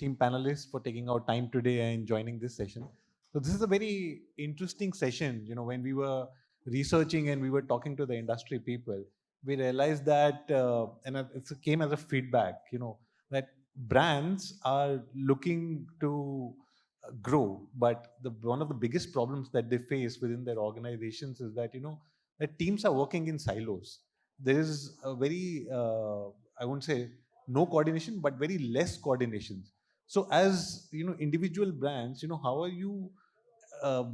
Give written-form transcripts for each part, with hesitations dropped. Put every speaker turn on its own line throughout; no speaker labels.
esteemed panelists for taking our time today and joining this session. So this is a very interesting session. When we were researching and we were talking to the industry people, we realized that, and it came as a feedback, that brands are looking to grow, but one of the biggest problems that they face within their organizations is that, that teams are working in silos. There is a very, I won't say no coordination, but very less coordination. So as individual brands, how are you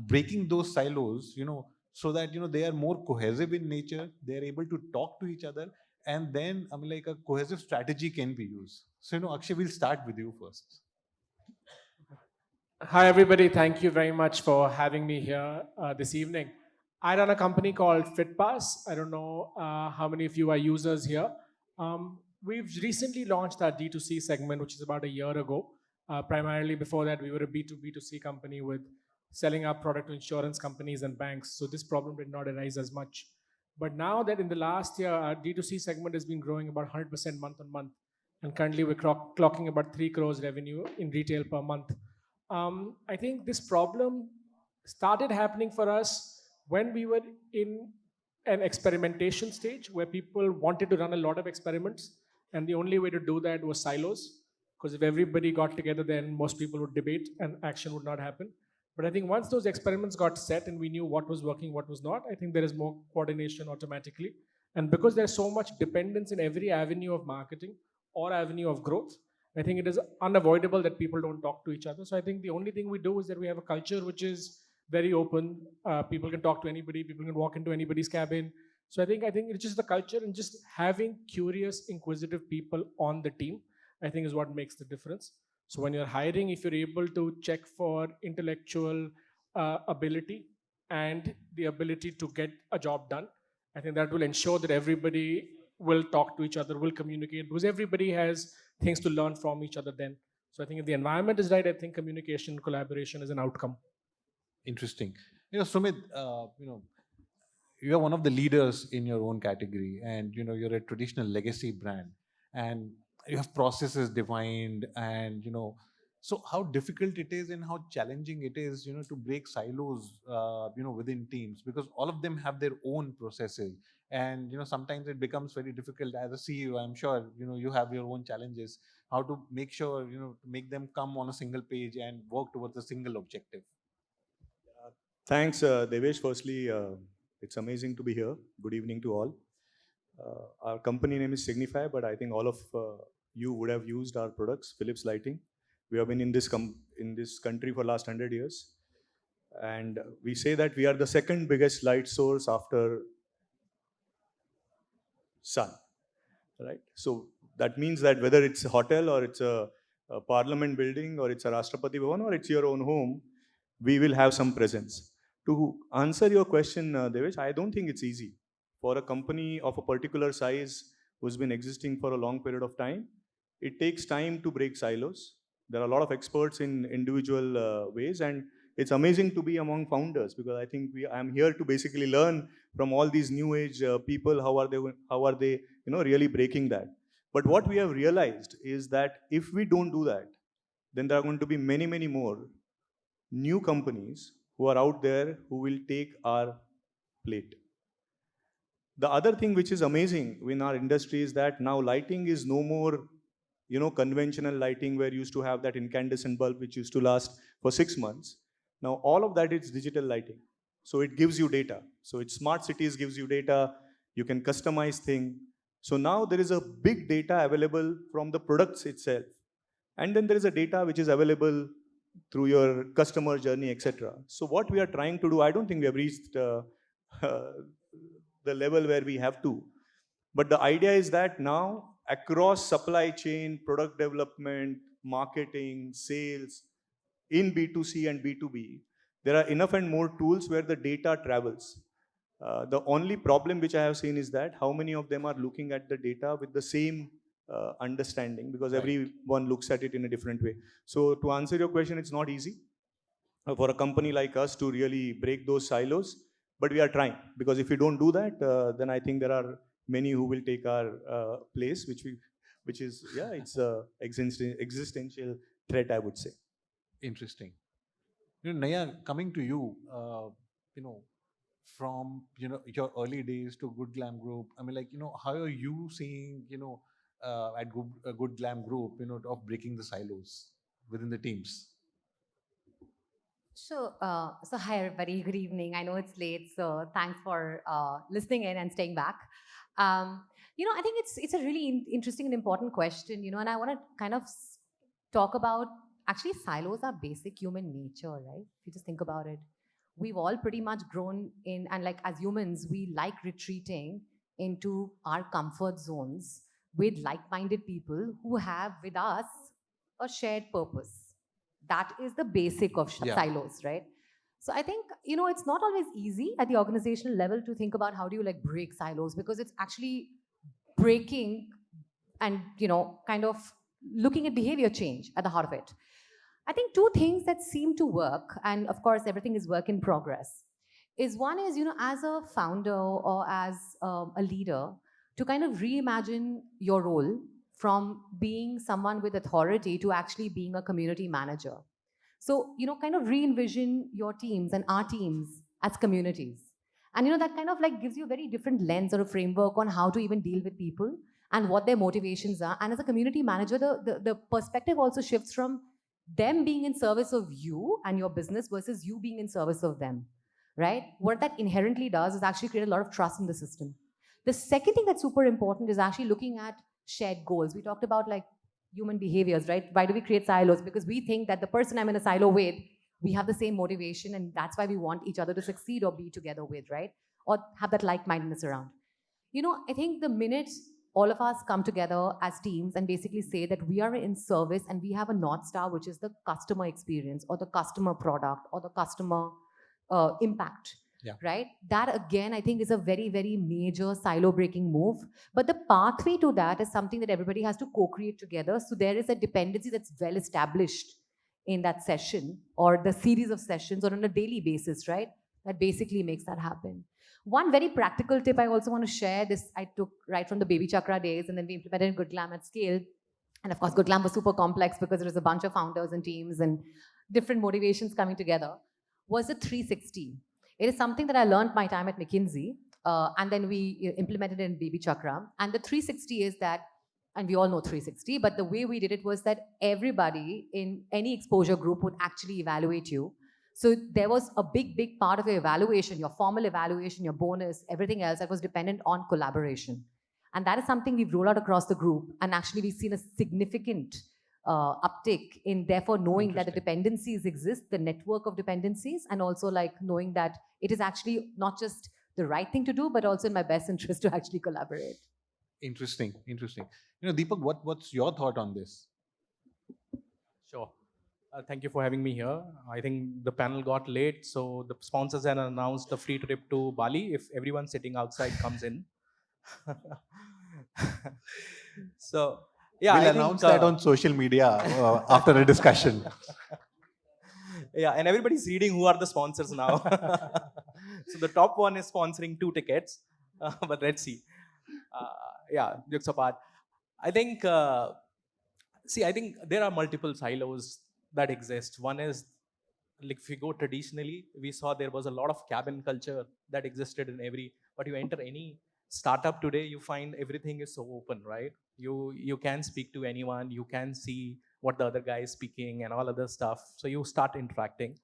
breaking those silos, so that they are more cohesive in nature, they are able to talk to each other, and then like a cohesive strategy can be used. So Akshay, we'll start with you first.
Hi, everybody. Thank you very much for having me here this evening. I run a company called FITPASS. I don't know how many of you are users here. We've recently launched our D2C segment, which is about a year ago. Primarily before that, we were a B2B2C company with selling our product to insurance companies and banks. So this problem did not arise as much. But now that in the last year, our D2C segment has been growing about 100% month on month. And currently we're clocking about 3 crores revenue in retail per month. I think this problem started happening for us when we were in an experimentation stage where people wanted to run a lot of experiments, and the only way to do that was silos. Because if everybody got together, then most people would debate and action would not happen. But I think once those experiments got set and we knew what was working, what was not, I think there is more coordination automatically. And because there's so much dependence in every avenue of marketing or avenue of growth, I think it is unavoidable that people don't talk to each other. So I think the only thing we do is that we have a culture which is very open. People can talk to anybody. People can walk into anybody's cabin. So I think it's just the culture and just having curious, inquisitive people on the team, I think is what makes the difference. So when you're hiring, if you're able to check for intellectual ability and the ability to get a job done, I think that will ensure that everybody will talk to each other, will communicate, because everybody has things to learn from each other then. So I think if the environment is right, I think communication, collaboration is an outcome.
Interesting. Sumit, you're one of the leaders in your own category, and you're a traditional legacy brand, and you have processes defined, and so how difficult it is and how challenging it is to break silos within teams, because all of them have their own processes, and sometimes it becomes very difficult. As a CEO, I'm sure you have your own challenges, how to make sure to make them come on a single page and work towards a single objective.
Thanks, Devesh. Firstly, it's amazing to be here. Good evening to all. Our company name is Signify, but I think all of you would have used our products, Philips Lighting. We have been in this country for last 100 years. And we say that we are the second biggest light source after sun, right? So that means that whether it's a hotel or it's a parliament building or it's a Rashtrapati Bhavan or it's your own home, we will have some presence. To answer your question, Devesh, I don't think it's easy. For a company of a particular size who's been existing for a long period of time, it takes time to break silos. There are a lot of experts in individual ways, and it's amazing to be among founders, because I think I'm here to basically learn from all these new age people, how are they really breaking that. But what we have realized is that if we don't do that, then there are going to be many more new companies who are out there who will take our plate. The other thing which is amazing in our industry is that now lighting is no more conventional lighting where you used to have that incandescent bulb which used to last for 6 months. Now all of that is digital lighting. So it gives you data. So it's smart cities gives you data. You can customize things. So now there is a big data available from the products itself. And then there is a data which is available through your customer journey, etc. So what we are trying to do, I don't think we have reached the level where we have to. But the idea is that now across supply chain, product development, marketing, sales, in B2C and B2B, there are enough and more tools where the data travels. The only problem which I have seen is that how many of them are looking at the data with the same understanding, because everyone looks at it in a different way. So to answer your question, it's not easy for a company like us to really break those silos, but we are trying, because if we don't do that, then I think there are many who will take our place, which is, it's existential threat, I would say.
Interesting. Naiyya, coming to you, from your early days to Good Glam Group. I mean, how are you seeing at Good Glam Group, of breaking the silos within the teams?
So hi everybody. Good evening. I know it's late, so thanks for listening in and staying back. I think it's a really interesting and important question. And I want to kind of talk about actually silos are basic human nature, right? If you just think about it, we've all pretty much grown in, and like as humans, we like retreating into our comfort zones with like-minded people who have with us a shared purpose. That is the basic of
Yeah.
silos, right? So I think it's not always easy at the organizational level to think about how do you like break silos, because it's actually breaking and kind of looking at behavior change at the heart of it. I think two things that seem to work, and of course everything is work in progress, is one is as a founder or as a leader, to kind of reimagine your role from being someone with authority to actually being a community manager. So, kind of re-envision your teams and our teams as communities. And, that kind of like gives you a very different lens or a framework on how to even deal with people and what their motivations are. And as a community manager, the perspective also shifts from them being in service of you and your business versus you being in service of them, right? What that inherently does is actually create a lot of trust in the system. The second thing that's super important is actually looking at shared goals. We talked about like human behaviors, right? Why do we create silos? Because we think that the person I'm in a silo with, we have the same motivation, and that's why we want each other to succeed or be together with, right? Or have that like-mindedness around. I think the minute all of us come together as teams and basically say that we are in service and we have a North Star, which is the customer experience or the customer product or the customer impact,
Yeah.
right? That again, I think is a very, very major silo breaking move. But the pathway to that is something that everybody has to co-create together. So there is a dependency that's well established in that session or the series of sessions or on a daily basis, right? That basically makes that happen. One very practical tip I also want to share, this I took right from the Baby Chakra days, and then we implemented GoodGlamm at scale. And of course, GoodGlamm was super complex because it was a bunch of founders and teams and different motivations coming together, was a 360. It is something that I learned my time at McKinsey, and then we implemented it in Baby Chakra. And the 360 is that, and we all know 360, but the way we did it was that everybody in any exposure group would actually evaluate you. So there was a big, big part of your evaluation, your formal evaluation, your bonus, everything else that was dependent on collaboration. And that is something we've rolled out across the group. And actually, we've seen a significant uptick in therefore knowing that the dependencies exist, the network of dependencies, and also like knowing that it is actually not just the right thing to do, but also in my best interest to actually collaborate.
Interesting. Deepak, what's your thought on this?
Sure. Thank you for having me here. I think the panel got late, so the sponsors had announced a free trip to Bali if everyone sitting outside comes in. So, yeah,
We'll
I
announce
think,
that on social media after a discussion.
yeah, and everybody's reading who are the sponsors now. So the top one is sponsoring 2 tickets, but let's see. Yeah, jokes apart. I think, I think there are multiple silos that exist. One is, like if you go traditionally, we saw there was a lot of cabin culture that existed in but you enter any startup today, you find everything is so open, right? You can speak to anyone, you can see what the other guy is speaking and all other stuff. So you start interacting.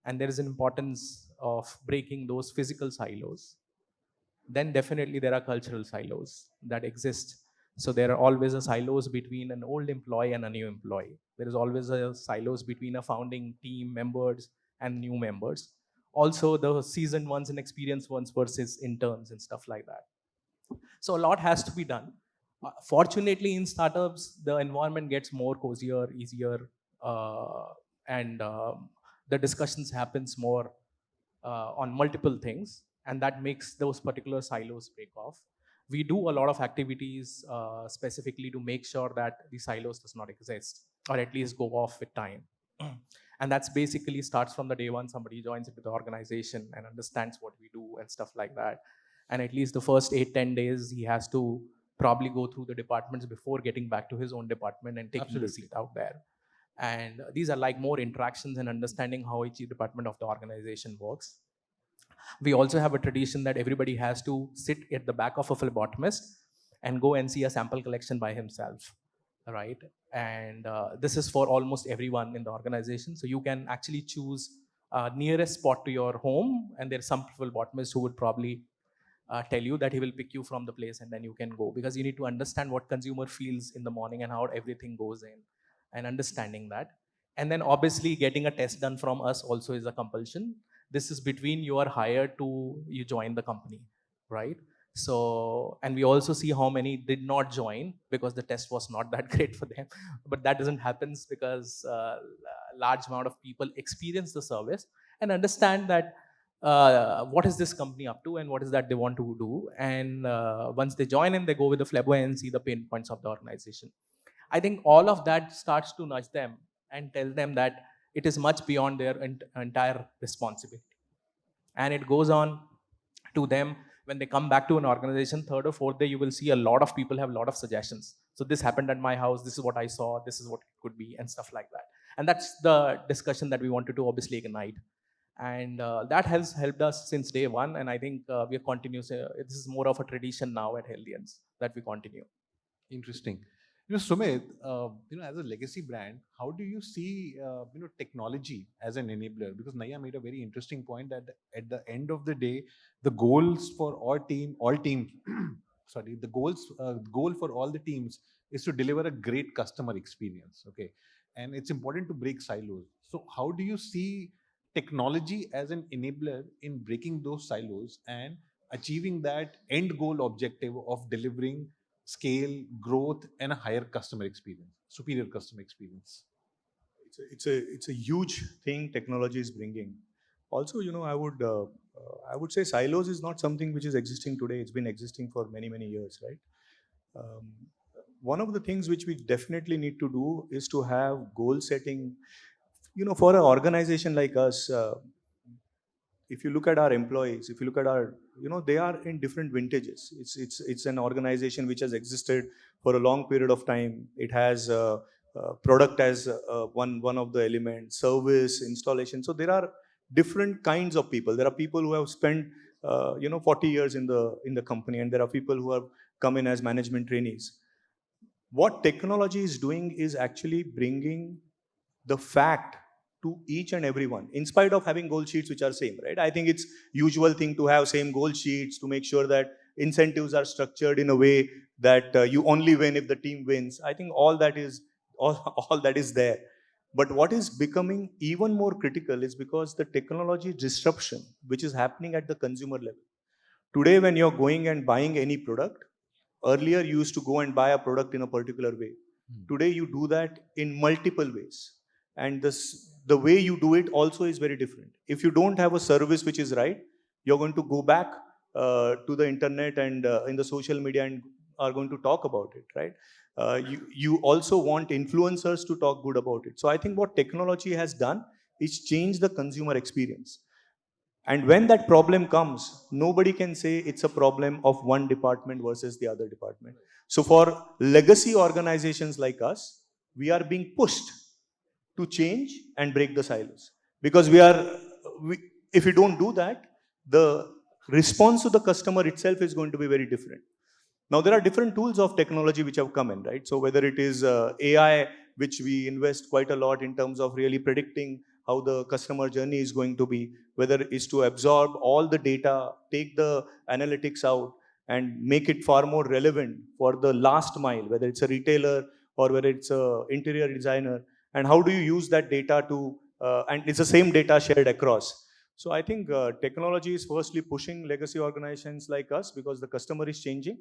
And there is an importance of breaking those physical silos. Then definitely there are cultural silos that exist. So there are always a silos between an old employee and a new employee. There is always a silos between a founding team members and new members. Also the seasoned ones and experienced ones versus interns and stuff like that. So a lot has to be done. Fortunately, in startups, the environment gets more cozier, easier, and the discussions happens more on multiple things, and that makes those particular silos break off. We do a lot of activities specifically to make sure that the silos does not exist, or at least go off with time. And that's basically starts from the day one somebody joins into the organization and understands what we do and stuff like that. And at least the first 8-10 days, he has to probably go through the departments before getting back to his own department and taking the seat out there. And these are like more interactions and understanding how each department of the organization works. We also have a tradition that everybody has to sit at the back of a phlebotomist and go and see a sample collection by himself, right? And this is for almost everyone in the organization. So you can actually choose nearest spot to your home, and there's some phlebotomist who would probably tell you that he will pick you from the place and then you can go, because you need to understand what consumer feels in the morning and how everything goes in, and understanding that. And then obviously getting a test done from us also is a compulsion. This is between you are hired to you join the company, right? So, and we also see how many did not join because the test was not that great for them. But that doesn't happen because large amount of people experience the service and understand that what is this company up to and what is that they want to do. And once they join in, they go with the flebo and see the pain points of the organization. I think all of that starts to nudge them and tell them that it is much beyond their entire responsibility. And it goes on to them when they come back to an organization, third or fourth day, you will see a lot of people have a lot of suggestions. So this happened at my house, this is what I saw, this is what it could be, and stuff like that. And that's the discussion that we wanted to obviously ignite. And that has helped us since day one. And I think we are continuous. This is more of a tradition now at Healthians that we continue.
Interesting. Sumit, as a legacy brand, how do you see, technology as an enabler? Because Naiyya made a very interesting point that at the end of the day, the goals for all teams, sorry, the goal for all the teams is to deliver a great customer experience. Okay, and it's important to break silos. So, how do you see technology as an enabler in breaking those silos and achieving that end goal objective of delivering scale, growth, and a higher customer experience, superior customer experience?
It's a huge thing technology is bringing. Also, I would say silos is not something which is existing today. It's been existing for many years, right? Um, One of the things which we definitely need to do is to have goal setting. For an organization like us, if you look at our employees, if you look at our, they are in different vintages. It's an organization which has existed for a long period of time. It has product as one of the elements, service, installation. So there are different kinds of people. There are people who have spent 40 years in the company, and there are people who have come in as management trainees. What technology is doing is actually bringing the fact to each and everyone, in spite of having goal sheets which are same, right? I think it's usual thing to have same goal sheets to make sure that incentives are structured in a way that you only win if the team wins. I think all that is all that is there. But what is becoming even more critical is because the technology disruption which is happening at the consumer level. Today, when you're going and buying any product, earlier you used to go and buy a product in a particular way. Today you do that in multiple ways. And the way you do it also is very different. If you don't have a service which is right, you're going to go back to the internet and in the social media and are going to talk about it, right? You also want influencers to talk good about it. So I think what technology has done is change the consumer experience. And when that problem comes, nobody can say it's a problem of one department versus the other department. So for legacy organizations like us, we are being pushed to change and break the silos. Because if we don't do that, the response to the customer itself is going to be very different. Now, there are different tools of technology which have come in, right? So whether it is AI, which we invest quite a lot in terms of really predicting how the customer journey is going to be, whether it is to absorb all the data, take the analytics out, and make it far more relevant for the last mile, whether it's a retailer or whether it's an interior designer, and how do you use that data to, and it's the same data shared across. So I think technology is firstly pushing legacy organizations like us because the customer is changing.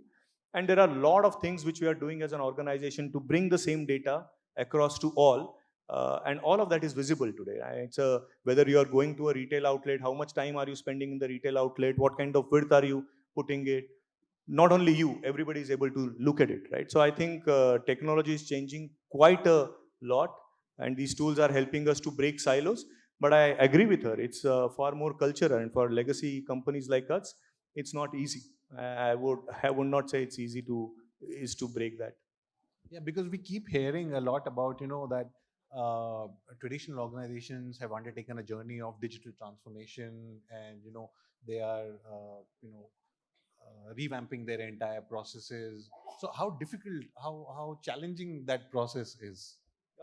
And there are a lot of things which we are doing as an organization to bring the same data across to all. And all of that is visible today. It's whether you are going to a retail outlet, how much time are you spending in the retail outlet, what kind of width are you putting it. Not only you, everybody is able to look at it, right? So I think technology is changing quite a lot, and these tools are helping us to break silos. But I agree with her. It's far more cultural, and for legacy companies like us, it's not easy. I would not say it's easy to break that.
Yeah, because we keep hearing a lot about, that traditional organizations have undertaken a journey of digital transformation, and they are revamping their entire processes. So how difficult, how challenging that process is?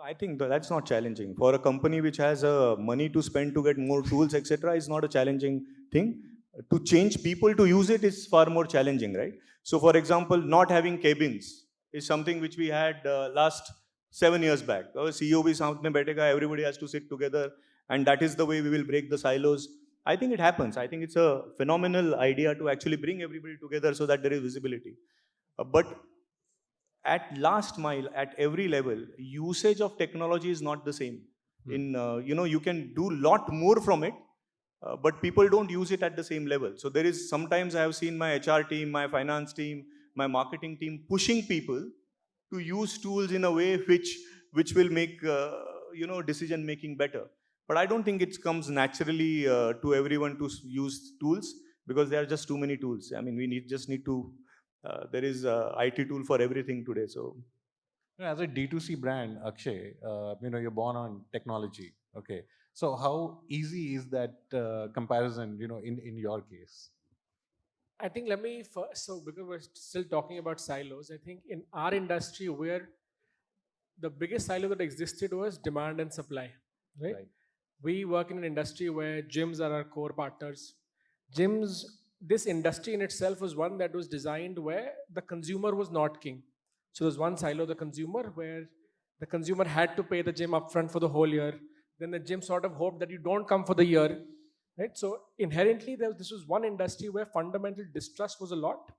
I think that's not challenging. For a company which has money to spend to get more tools, etc., is not a challenging thing. To change people to use it is far more challenging, right? So, for example, not having cabins is something which we had last 7 years back. CEO bhi saath mein baithega, everybody has to sit together, and that is the way we will break the silos. I think it happens. I think it's a phenomenal idea to actually bring everybody together so that there is visibility. But at last mile, at every level, usage of technology is not the same. You can do lot more from it, but people don't use it at the same level. So there is, sometimes I have seen my HR team, my finance team, my marketing team pushing people to use tools in a way which will make decision making better. But I don't think it comes naturally to everyone to use tools, because there are just too many tools. I mean, just need to. There is a IT tool for everything today. So
As a D2C brand, Akshay, you're born on technology. Okay. So how easy is that comparison, in your case?
I think let me first, so because we're still talking about silos, I think in our industry, where the biggest silo that existed was demand and supply, right?
Right.
We work in an industry where gyms are our core partners. Gyms, this industry in itself was one that was designed where the consumer was not king. So there's one silo, the consumer, where the consumer had to pay the gym upfront for the whole year. Then the gym sort of hoped that you don't come for the year, right? So inherently, this was one industry where fundamental distrust was a lot,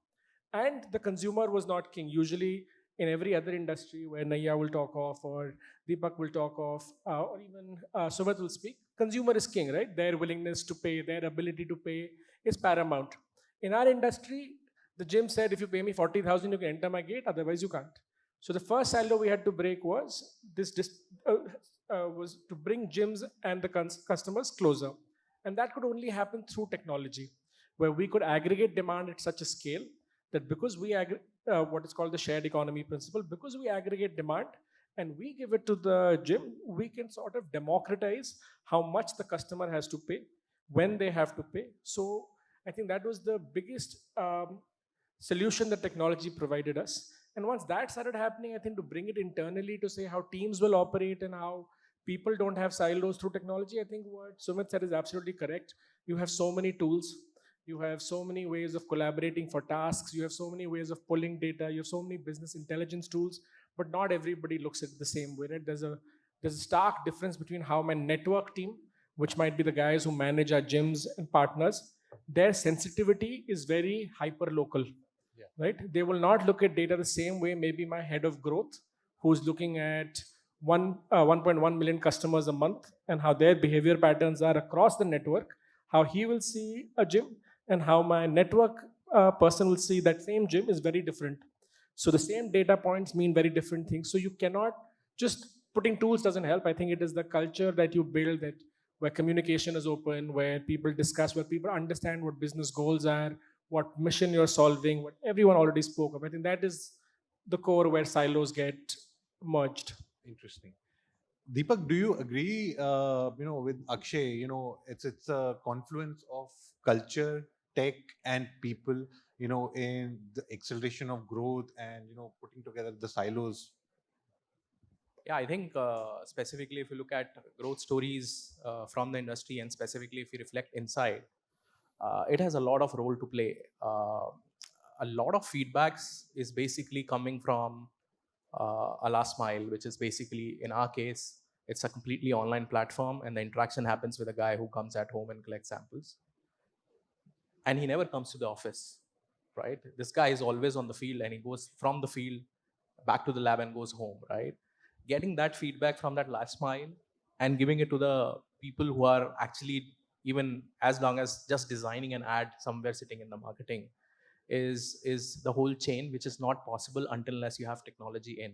and the consumer was not king. Usually, in every other industry where Naiyya will talk of, or Deepak will talk of, or even Sumit will speak, consumer is king, right? Their willingness to pay, their ability to pay is paramount. In our industry, the gym said, if you pay me 40,000, you can enter my gate, otherwise you can't. So the first silo we had to break was was to bring gyms and the customers closer. And that could only happen through technology, where we could aggregate demand at such a scale that because we what is called the shared economy principle, because we aggregate demand and we give it to the gym, we can sort of democratize how much the customer has to pay, when they have to pay. So I think that was the biggest solution that technology provided us. And once that started happening, I think to bring it internally to say how teams will operate and how people don't have silos through technology, I think what Sumit said is absolutely correct. You have so many tools, you have so many ways of collaborating for tasks, you have so many ways of pulling data, you have so many business intelligence tools, but not everybody looks at it the same way, right? There's a stark difference between how my network team, which might be the guys who manage our gyms and partners, their sensitivity is very hyper local.
Yeah.
Right? They will not look at data the same way. Maybe my head of growth, who's looking at 1.1 million customers a month and how their behavior patterns are across the network, how he will see a gym and how my network person will see that same gym is very different. So the same data points mean very different things. So you cannot just putting tools doesn't help. I think it is the culture that you build, that where communication is open, where people discuss, where people understand what business goals are, what mission you're solving, what everyone already spoke of. I think that is the core where silos get merged.
Interesting. Deepak, do you agree, with Akshay? It's a confluence of culture, tech, and people. In the acceleration of growth and putting together the silos.
Yeah, I think specifically if you look at growth stories from the industry, and specifically if you reflect inside, it has a lot of role to play. A lot of feedbacks is basically coming from a last mile, which is basically, in our case, it's a completely online platform, and the interaction happens with a guy who comes at home and collects samples, and he never comes to the office, right? This guy is always on the field, and he goes from the field back to the lab and goes home, right? Getting that feedback from that last mile and giving it to the people who are actually, even as long as just designing an ad somewhere sitting in the marketing, is the whole chain, which is not possible until unless you have technology in,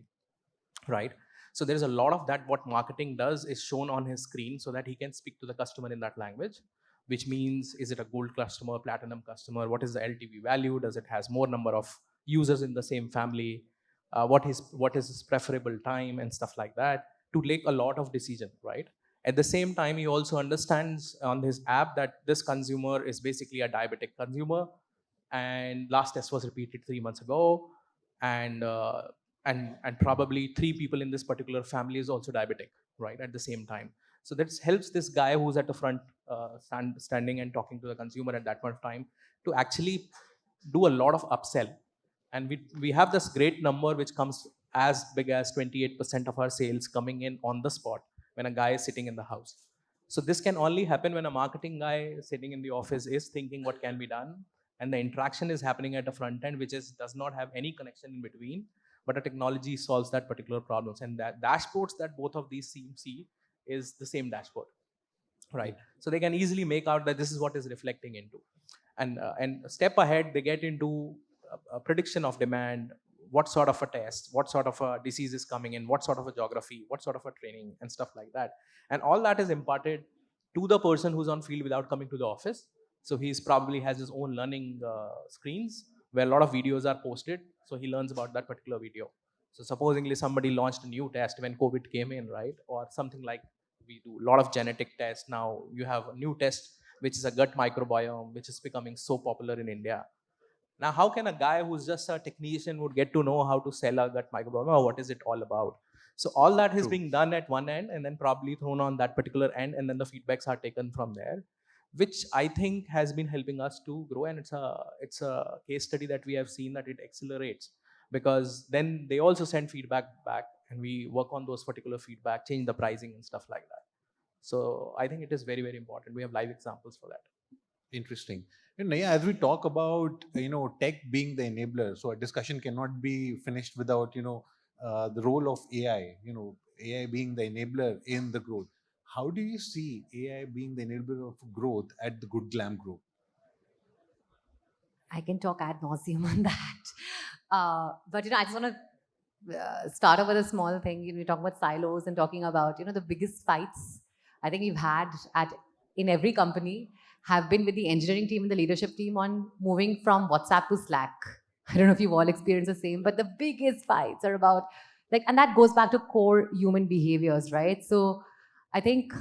right? So there's a lot of that. What marketing does is shown on his screen so that he can speak to the customer in that language, which means, is it a gold customer, platinum customer, what is the LTV value, does it has more number of users in the same family, what is his preferable time and stuff like that. to take a lot of decision, right? At the same time, he also understands on his app that this consumer is basically a diabetic consumer, and last test was repeated 3 months ago, and and probably 3 people in this particular family is also diabetic, right, at the same time. So that helps this guy who's at the front, standing and talking to the consumer at that point of time, to actually do a lot of upsell. And we have this great number which comes as big as 28% of our sales coming in on the spot when a guy is sitting in the house. So this can only happen when a marketing guy sitting in the office is thinking what can be done, and the interaction is happening at the front end, which does not have any connection in between, but a technology solves that particular problems. And that dashboards that both of these teams see is the same dashboard, right? So they can easily make out that this is what is reflecting into. And step ahead, they get into a prediction of demand, what sort of a test, what sort of a disease is coming in, what sort of a geography, what sort of a training, and stuff like that. And all that is imparted to the person who's on field without coming to the office. So he's probably has his own learning screens where a lot of videos are posted. So he learns about that particular video. So supposingly somebody launched a new test when COVID came in, right? Or something like, we do a lot of genetic tests. Now you have a new test, which is a gut microbiome, which is becoming so popular in India. Now, how can a guy who's just a technician would get to know how to sell a gut microbiome, or what is it all about? So all that is being done at one end and then probably thrown on that particular end, and then the feedbacks are taken from there, which I think has been helping us to grow. And it's a case study that we have seen that it accelerates, because then they also send feedback back and we work on those particular feedback, change the pricing and stuff like that. So I think it is very, very important. We have live examples for that.
Interesting. And Naiyya, as we talk about tech being the enabler, so a discussion cannot be finished without the role of AI. AI being the enabler in the growth. How do you see AI being the enabler of growth at the GoodGlamm Group?
I can talk ad nauseum on that. But I just want to start off with a small thing. We talk about silos and talking about the biggest fights I think we've had in every company have been with the engineering team and the leadership team on moving from WhatsApp to Slack. I don't know if you've all experienced the same, but the biggest fights are about and that goes back to core human behaviors, right? So I think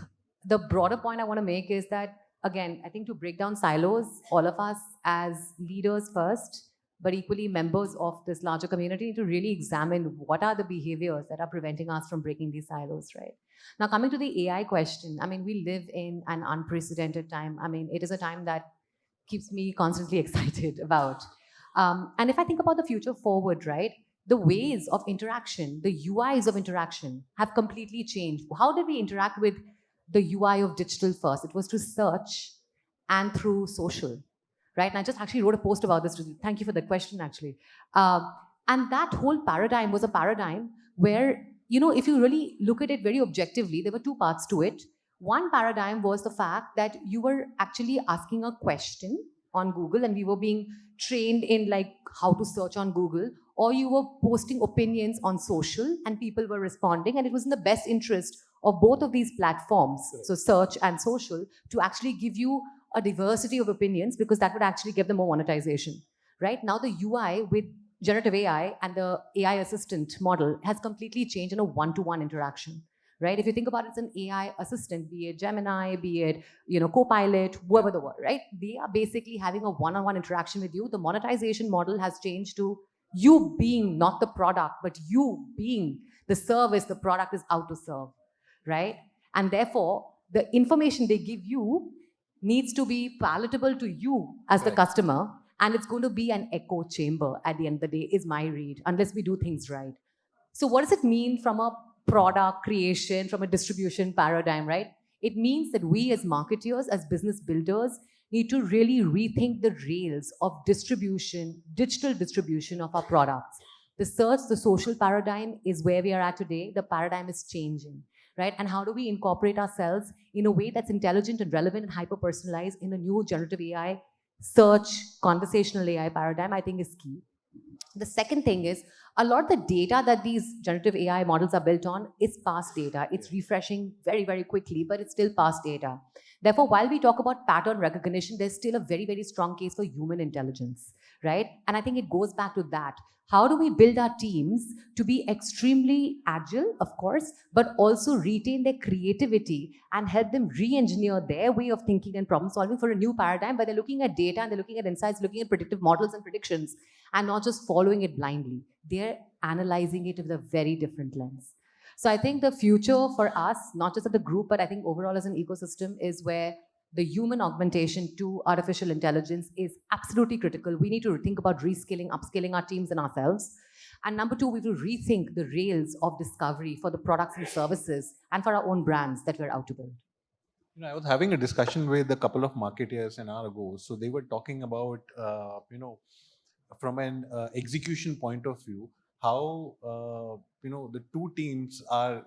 the broader point I want to make is that, again, I think to break down silos, all of us as leaders first, but equally members of this larger community, to really examine what are the behaviors that are preventing us from breaking these silos, right? Now, coming to the AI question, we live in an unprecedented time. It is a time that keeps me constantly excited about. And if I think about the future forward, right, the ways of interaction, the UIs of interaction have completely changed. How did we interact with the UI of digital first? It was through search and through social, right? And I just actually wrote a post about this. Thank you for the question, actually. And that whole paradigm was a paradigm where, if you really look at it very objectively, there were two parts to it. One paradigm was the fact that you were actually asking a question on Google, and we were being trained in how to search on Google, or you were posting opinions on social and people were responding, and it was in the best interest of both of these platforms, so search and social, to actually give you a diversity of opinions, because that would actually give them more monetization. Right now, the UI with generative AI and the AI assistant model has completely changed in a one-to-one interaction. Right? If you think about it, it's an AI assistant, be it Gemini, be it Copilot, whoever the word, right? They are basically having a one-on-one interaction with you. The monetization model has changed to you being not the product, but you being the service the product is out to serve, right? And therefore, the information they give you needs to be palatable to you as the customer, and it's going to be an echo chamber at the end of the day, is my read, unless we do things right. So what does it mean from a product creation, from a distribution paradigm, right? It means that we as marketeers, as business builders, need to really rethink the rails of distribution, digital distribution of our products. The search, the social paradigm is where we are at today. The paradigm is changing, right? And how do we incorporate ourselves in a way that's intelligent and relevant and hyper-personalized in a new generative AI, search, conversational AI paradigm, I think is key. The second thing is, a lot of the data that these generative AI models are built on is past data. It's refreshing very, very quickly, but it's still past data. Therefore, while we talk about pattern recognition, there's still a very, very strong case for human intelligence, right? And I think it goes back to that. How do we build our teams to be extremely agile, of course, but also retain their creativity and help them re-engineer their way of thinking and problem solving for a new paradigm where they're looking at data and they're looking at insights, looking at predictive models and predictions, and not just following it blindly. They're analyzing it with a very different lens. So I think the future for us, not just as a group, but I think overall as an ecosystem, is where the human augmentation to artificial intelligence is absolutely critical. We need to think about reskilling, upskilling our teams and ourselves. And number two, we will rethink the rails of discovery for the products and services and for our own brands that we're out to build.
I was having a discussion with a couple of marketeers an hour ago. So they were talking about, from an execution point of view, how the two teams are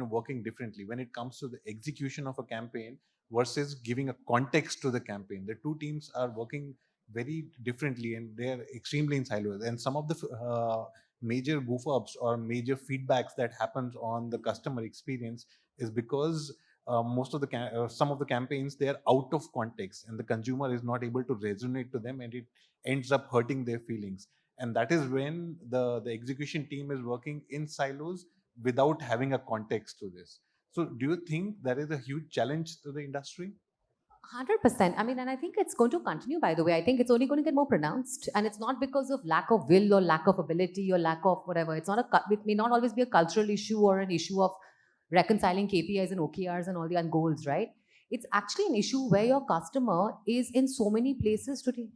working differently when it comes to the execution of a campaign versus giving a context to the campaign. The two teams are working very differently and they're extremely in silos. And some of the major goof ups or major feedbacks that happens on the customer experience is because most of the some of the campaigns, they are out of context and the consumer is not able to resonate to them, and it ends up hurting their feelings. And that is when the execution team is working in silos without having a context to this. So do you think that is a huge challenge to the industry?
100%. I mean, and I think it's going to continue, by the way. I think it's only going to get more pronounced. And it's not because of lack of will or lack of ability or lack of whatever. It may not always be a cultural issue or an issue of reconciling KPIs and OKRs and all the end goals, right? It's actually an issue where your customer is in so many places today.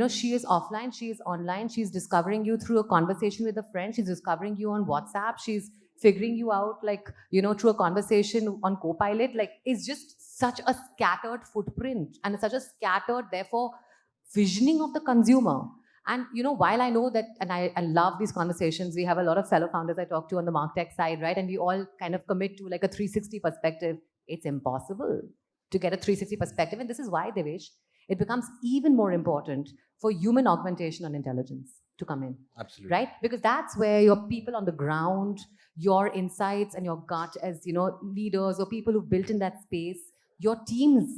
She is offline, she is online, she's discovering you through a conversation with a friend, she's discovering you on WhatsApp, she's figuring you out through a conversation on Copilot. It's just such a scattered footprint and such a scattered, therefore, visioning of the consumer. And while I know that, and I love these conversations, we have a lot of fellow founders I talk to on the MarTech side, right? And we all kind of commit to a 360 perspective. It's impossible to get a 360 perspective. And this is why, Devesh, it becomes even more important for human augmentation and intelligence to come in.
Absolutely.
Right? Because that's where your people on the ground, your insights and your gut as leaders or people who've built in that space, your team's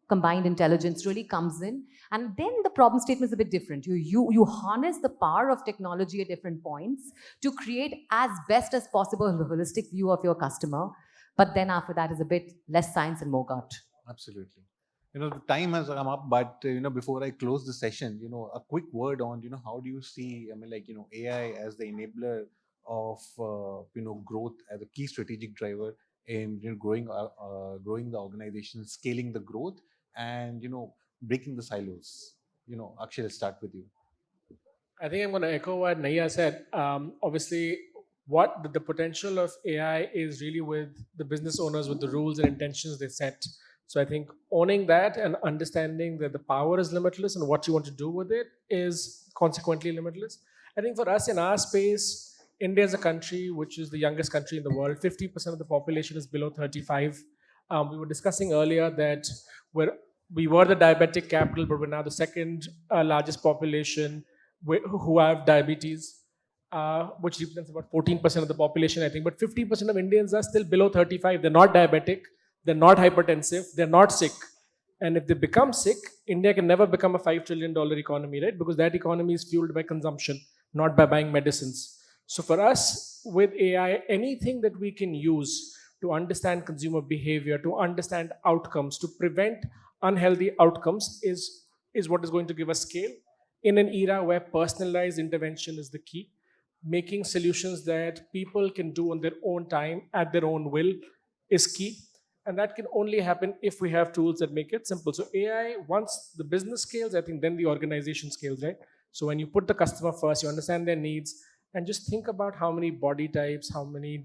combined intelligence really comes in. And then the problem statement is a bit different. You harness the power of technology at different points to create as best as possible a holistic view of your customer. But then after that is a bit less science and more gut.
Absolutely. The time has come up, but before I close the session, a quick word on how do you see, AI as the enabler of growth as a key strategic driver in growing the organization, scaling the growth, and breaking the silos. Akshay, let's start with you.
I think I'm going to echo what Naiyya said. Obviously, what the potential of AI is really with the business owners, with the rules and intentions they set. So I think owning that and understanding that the power is limitless and what you want to do with it is consequently limitless. I think for us in our space, India is a country which is the youngest country in the world. 50% of the population is below 35. We were discussing earlier that we were the diabetic capital, but we're now the second largest population who have diabetes, which represents about 14% of the population, I think. But 50% of Indians are still below 35. They're not diabetic. They're not hypertensive. They're not sick. And if they become sick, India can never become a $5 trillion economy, right? Because that economy is fueled by consumption, not by buying medicines. So for us, with AI, anything that we can use to understand consumer behavior, to understand outcomes, to prevent unhealthy outcomes is what is going to give us scale in an era where personalized intervention is the key. Making solutions that people can do on their own time, at their own will, is key. And that can only happen if we have tools that make it simple. So AI, once the business scales, I think then the organization scales, right? So when you put the customer first, you understand their needs, and just think about how many body types, how many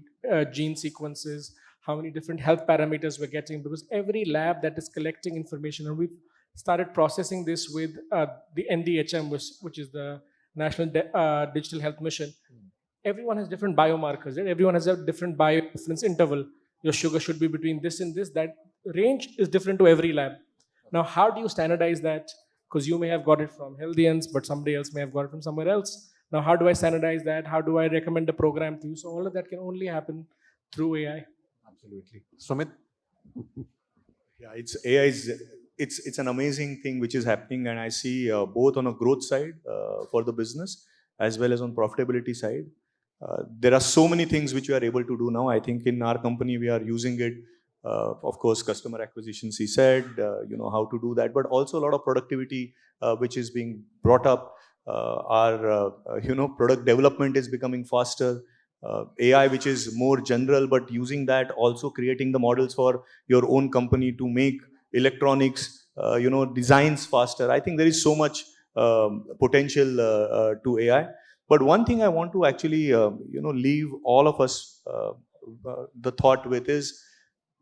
gene sequences, how many different health parameters we're getting, because every lab that is collecting information, and we've started processing this with the NDHM, which is the National Digital Health Mission. Everyone has different biomarkers, right? Everyone has a different bioreference interval. Your sugar should be between this and this. That range is different to every lab. Now, how do you standardize that? Because you may have got it from Healthians, but somebody else may have got it from somewhere else. Now, how do I standardize that? How do I recommend a program to you? So all of that can only happen through AI.
Absolutely. Sumit?
Yeah, it's AI is it's an amazing thing which is happening, and I see both on a growth side for the business as well as on profitability side. There are so many things which we are able to do now. I think in our company we are using it. Of course, customer acquisitions, he said, how to do that, but also a lot of productivity which is being brought up. Our product development is becoming faster. AI, which is more general, but using that also creating the models for your own company to make electronics, designs faster. I think there is so much potential to AI. But one thing I want to actually, leave all of us the thought with is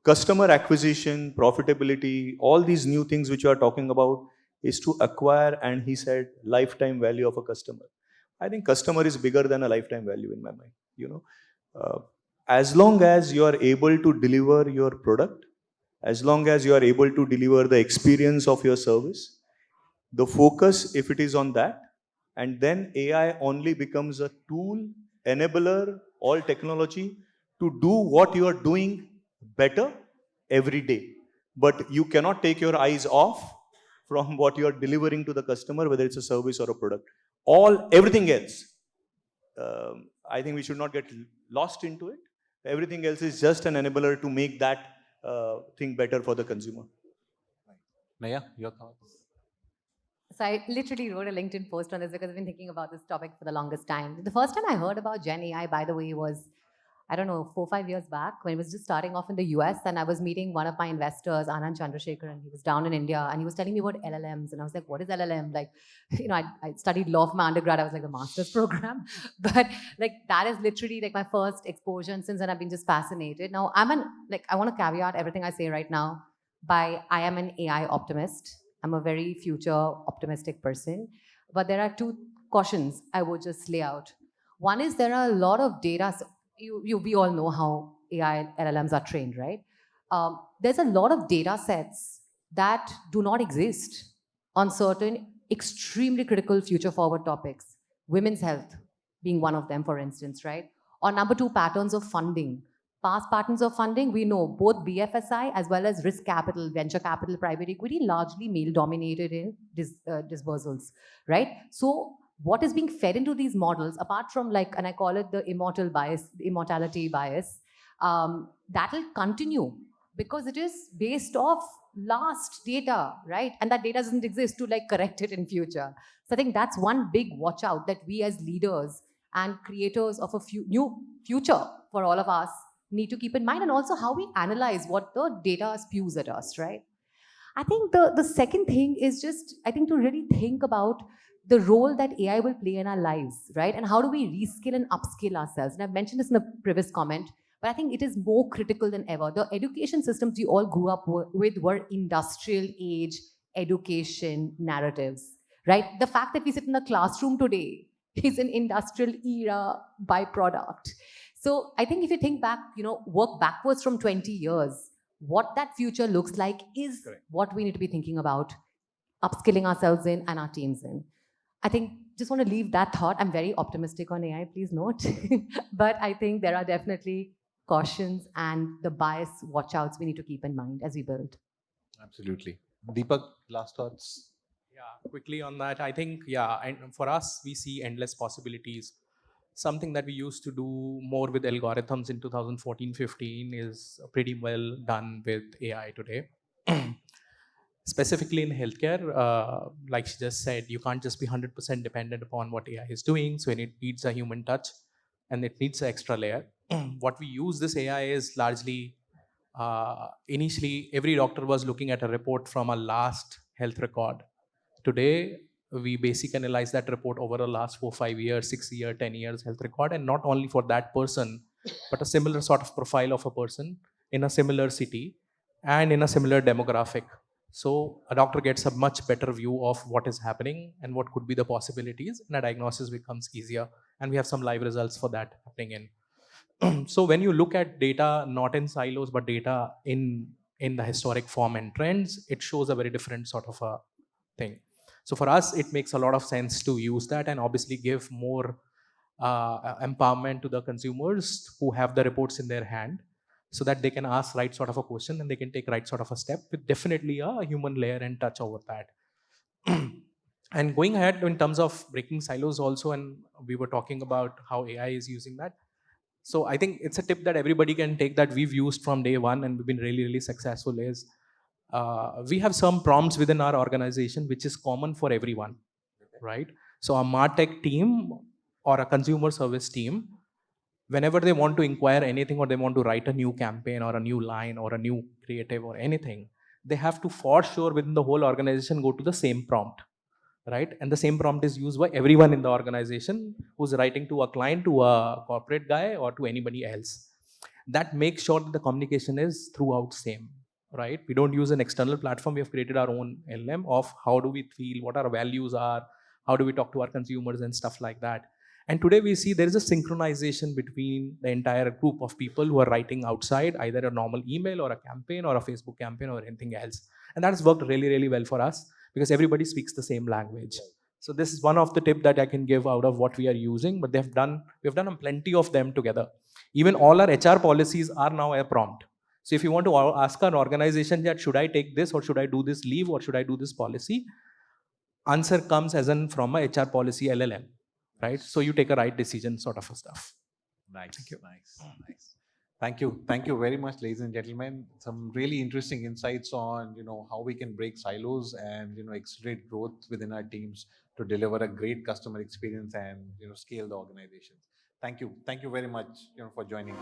customer acquisition, profitability, all these new things which you are talking about is to acquire, and he said, lifetime value of a customer. I think customer is bigger than a lifetime value in my mind. Uh, as long as you are able to deliver your product, as long as you are able to deliver the experience of your service, the focus, if it is on that, and then AI only becomes a tool, enabler, all technology to do what you are doing better every day. But you cannot take your eyes off from what you are delivering to the customer, whether it's a service or a product. Everything else, I think we should not get lost into it. Everything else is just an enabler to make that thing better for the consumer.
Naiyya, your thoughts?
So I literally wrote a LinkedIn post on this because I've been thinking about this topic for the longest time. The first time I heard about Gen AI, by the way, was, I don't know, 4 or 5 years back when it was just starting off in the US, and I was meeting one of my investors, Anand Chandrasekhar, and he was down in India, and he was telling me about LLMs, and I was like, what is LLM? Like, I studied law for my undergrad. I was like the master's program, but like that is literally like my first exposure, and since then I've been just fascinated. Now I want to caveat everything I say right now by I am an AI optimist. I'm a very future optimistic person. But there are two cautions I would just lay out. One is there are a lot of data. So we all know how AI LLMs are trained, right? There's a lot of data sets that do not exist on certain extremely critical future forward topics. Women's health being one of them, for instance, right? Or number two, patterns of funding. Past patterns of funding, we know both BFSI as well as risk capital, venture capital, private equity, largely male dominated in disbursals, right? So what is being fed into these models, apart from like, and I call it the immortality bias, that'll continue because it is based off last data, right? And that data doesn't exist to like correct it in future. So I think that's one big watch out that we as leaders and creators of a new future for all of us need to keep in mind, and also how we analyze what the data spews at us, right? I think the second thing is just, I think, to really think about the role that AI will play in our lives, right? And how do we reskill and upskill ourselves? And I've mentioned this in a previous comment, but I think it is more critical than ever. The education systems we all grew up with were industrial age education narratives, right? The fact that we sit in a classroom today is an industrial era byproduct. So I think if you think back, work backwards from 20 years, what that future looks like is
Correct.
what we need to be thinking about, upskilling ourselves in and our teams in. I think just want to leave that thought. I'm very optimistic on AI, please note. But I think there are definitely cautions and the bias watch outs we need to keep in mind as we build.
Absolutely. Deepak, last thoughts?
Yeah, quickly on that, I think, yeah, and for us, we see endless possibilities. Something that we used to do more with algorithms in 2014-15 is pretty well done with AI today. Specifically in healthcare, like she just said, you can't just be 100% dependent upon what AI is doing. So it needs a human touch and it needs an extra layer. What we use this AI is largely, initially, every doctor was looking at a report from a last health record. Today, we basic analyze that report over the last 4, 5 years, 6 years, 10 years health record, and not only for that person, but a similar sort of profile of a person in a similar city and in a similar demographic. So a doctor gets a much better view of what is happening and what could be the possibilities, and a diagnosis becomes easier. And we have some live results for that happening in. So when you look at data not in silos but data in the historic form and trends, it shows a very different sort of a thing. So for us, it makes a lot of sense to use that and obviously give more empowerment to the consumers who have the reports in their hand. so that they can ask right sort of a question and they can take right sort of a step with definitely a human layer and touch over that. And going ahead in terms of breaking silos also, and we were talking about how AI is using that. So I think it's a tip that everybody can take that we've used from day one and we've been really, really successful is we have some prompts within our organization which is common for everyone, right? So a MarTech team or a consumer service team, whenever they want to inquire anything or they want to write a new campaign or a new line or a new creative or anything, they have to for sure within the whole organization go to the same prompt, right? And the same prompt is used by everyone in the organization who's writing to a client, to a corporate guy, or to anybody else. That makes sure that the communication is throughout same, right? We don't use an external platform. We have created our own LM of how do we feel, what our values are, how do we talk to our consumers and stuff like that. And today we see there is a synchronization between the entire group of people who are writing outside, either a normal email or a campaign or a Facebook campaign or anything else. And that has worked really, really well for us because everybody speaks the same language. So this is one of the tip that I can give out of what we are using, but we've done plenty of them together. Even all our HR policies are now a prompt. So if you want to ask an organization that should I take this or should I do this leave or should I do this policy, answer comes as in from a HR policy LLM, right? So you take a right decision sort of a stuff.
Nice, nice. Thank you very much, ladies and gentlemen. Some really interesting insights on how we can break silos and accelerate growth within our teams to deliver a great customer experience and scale the organizations. Thank you very much for joining.